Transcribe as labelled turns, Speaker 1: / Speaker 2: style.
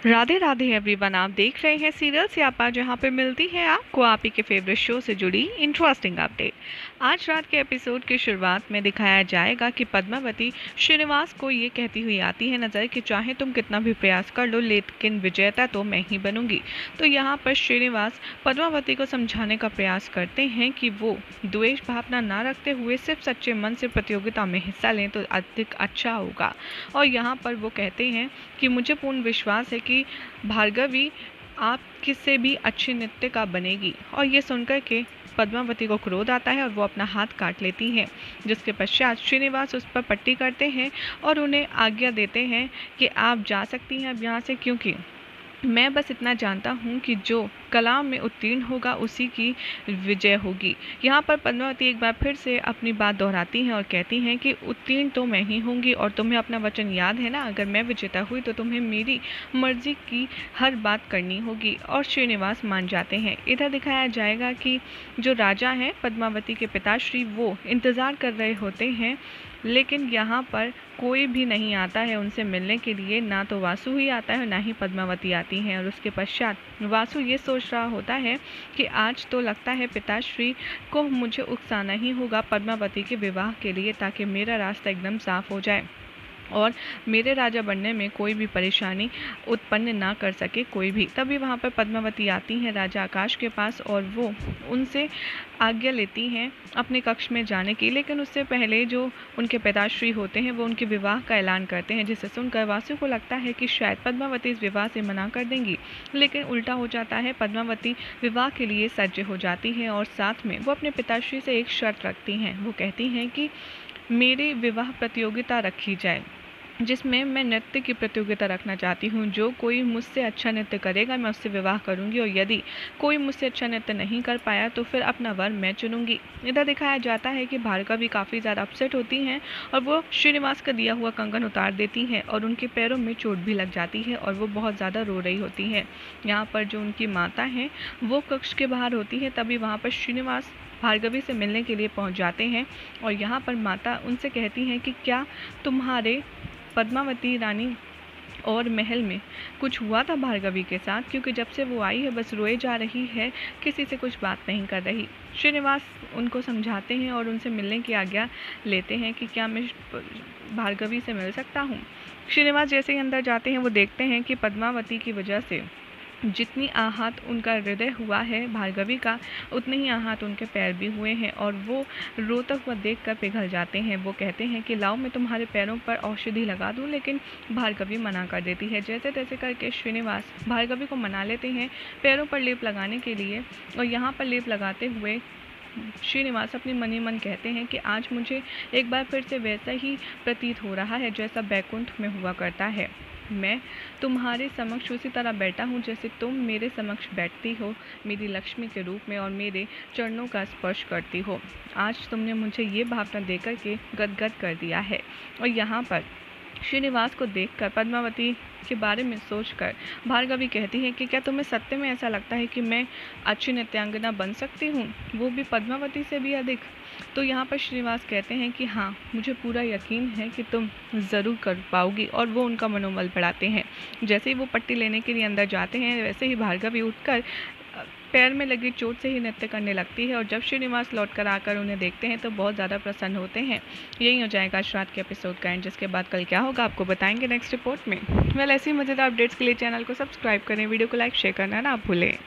Speaker 1: Radhe Radhe everyone, आप देख रहे हैं सीरियल स्यापा, जहां पे मिलती है आपको आप ही के फेवरेट शो से जुड़ी इंटरेस्टिंग अपडेट। आज रात के एपिसोड की शुरुआत में दिखाया जाएगा कि पद्मावती श्रीनिवास को ये कहती हुई आती है नज़र कि चाहे तुम कितना भी प्रयास कर लो, लेकिन विजेता तो मैं ही बनूंगी। तो यहाँ पर श्रीनिवास पद्मावती को समझाने का प्रयास करते हैं कि वो द्वेष भावना ना रखते हुए सिर्फ सच्चे मन से प्रतियोगिता में हिस्सा लें तो अधिक अच्छा होगा। और यहाँ पर वो कहते हैं कि मुझे पूर्ण विश्वास है कि भार्गवी आप किससे भी अच्छी नृत्यिका बनेगी। और ये सुनकर के पद्मावती को क्रोध आता है और वो अपना हाथ काट लेती हैं, जिसके पश्चात श्रीनिवास उस पर पट्टी करते हैं और उन्हें आज्ञा देते हैं कि आप जा सकती हैं अब यहाँ से, क्योंकि मैं बस इतना जानता हूँ कि जो कला में उत्तीर्ण होगा उसी की विजय होगी। यहाँ पर पद्मावती एक बार फिर से अपनी बात दोहराती हैं और कहती हैं कि उत्तीर्ण तो मैं ही होंगी और तुम्हें अपना वचन याद है ना, अगर मैं विजेता हुई तो तुम्हें मेरी मर्जी की हर बात करनी होगी। और श्रीनिवास मान जाते हैं। इधर दिखाया जाएगा कि जो राजा हैं पद्मावती के पिताश्री, वो इंतज़ार कर रहे होते हैं, लेकिन यहाँ पर कोई भी नहीं आता है उनसे मिलने के लिए। ना तो वासु ही आता है, ना ही पद्मावती आती हैं। और उसके पश्चात वासु ये सोच रहा होता है कि आज तो लगता है पिताश्री को मुझे उकसाना ही होगा पद्मावती के विवाह के लिए, ताकि मेरा रास्ता एकदम साफ हो जाए और मेरे राजा बनने में कोई भी परेशानी उत्पन्न ना कर सके कोई भी। तभी वहाँ पर पद्मावती आती हैं राजा आकाश के पास और वो उनसे आज्ञा लेती हैं अपने कक्ष में जाने की। लेकिन उससे पहले जो उनके पिताश्री होते हैं वो उनके विवाह का ऐलान करते हैं, जिसे सुनकर वासु को लगता है कि शायद पद्मावती इस विवाह से मना कर देंगी, लेकिन उल्टा हो जाता है। पद्मावती विवाह के लिए सज्ज हो जाती हैं और साथ में वो अपने पिताश्री से एक शर्त रखती हैं। वो कहती हैं कि मेरी विवाह प्रतियोगिता रखी जाए, जिसमें मैं नृत्य की प्रतियोगिता रखना चाहती हूँ। जो कोई मुझसे अच्छा नृत्य करेगा मैं उससे विवाह करूँगी, और यदि कोई मुझसे अच्छा नृत्य नहीं कर पाया तो फिर अपना वर मैं चुनूँगी। इधर दिखाया जाता है कि भार्गवी काफ़ी ज़्यादा अपसेट होती हैं और वो श्रीनिवास का दिया हुआ कंगन उतार देती हैं और उनके पैरों में चोट भी लग जाती है और वो बहुत ज़्यादा रो रही होती हैं। यहाँ पर जो उनकी माता हैं वो कक्ष के बाहर होती है। तभी वहाँ पर श्रीनिवास भार्गवी से मिलने के लिए पहुँच जाते हैं और यहाँ पर माता उनसे कहती हैं कि क्या तुम्हारे पद्मावती रानी और महल में कुछ हुआ था भार्गवी के साथ, क्योंकि जब से वो आई है बस रोए जा रही है, किसी से कुछ बात नहीं कर रही। श्रीनिवास उनको समझाते हैं और उनसे मिलने की आज्ञा लेते हैं कि क्या मैं भार्गवी से मिल सकता हूँ। श्रीनिवास जैसे ही अंदर जाते हैं वो देखते हैं कि पद्मावती की वजह से जितनी आहत उनका हृदय हुआ है भार्गवी का, उतने ही आहत उनके पैर भी हुए हैं और वो रोता हुआ देखकर पिघल जाते हैं। वो कहते हैं कि लाओ मैं तुम्हारे पैरों पर औषधि लगा दूं, लेकिन भार्गवी मना कर देती है। जैसे तैसे करके श्रीनिवास भार्गवी को मना लेते हैं पैरों पर लेप लगाने के लिए, और यहाँ पर लेप लगाते हुए श्रीनिवास अपने मन ही मन कहते हैं कि आज मुझे एक बार फिर से वैसा ही प्रतीत हो रहा है जैसा बैकुंठ में हुआ करता है। मैं तुम्हारे समक्ष उसी तरह बैठा हूँ जैसे तुम मेरे समक्ष बैठती हो, मेरी लक्ष्मी के रूप में, और मेरे चरणों का स्पर्श करती हो। आज तुमने मुझे ये भावना देकर के गदगद कर दिया है। और यहाँ पर श्रीनिवास को देखकर पद्मावती के बारे में सोचकर भार्गवी कहती है कि क्या तुम्हें सत्य में ऐसा लगता है कि मैं अच्छी नृत्यांगना बन सकती हूँ, वो भी पद्मावती से भी अधिक? तो यहाँ पर श्रीनिवास कहते हैं कि हाँ, मुझे पूरा यकीन है कि तुम ज़रूर कर पाओगी, और वो उनका मनोबल बढ़ाते हैं। जैसे ही वो पट्टी लेने के लिए अंदर जाते हैं वैसे ही भार्गवी उठकर पैर में लगी चोट से ही नृत्य करने लगती है, और जब श्रीनिवास लौट कर आकर उन्हें देखते हैं तो बहुत ज़्यादा प्रसन्न होते हैं। यही हो जाएगा आज रात के एपिसोड का एंड, जिसके बाद कल क्या होगा आपको बताएंगे नेक्स्ट रिपोर्ट में। ऐसी मज़ेदार अपडेट्स के लिए चैनल को सब्सक्राइब करें, वीडियो को लाइक शेयर करना ना आप भूलें।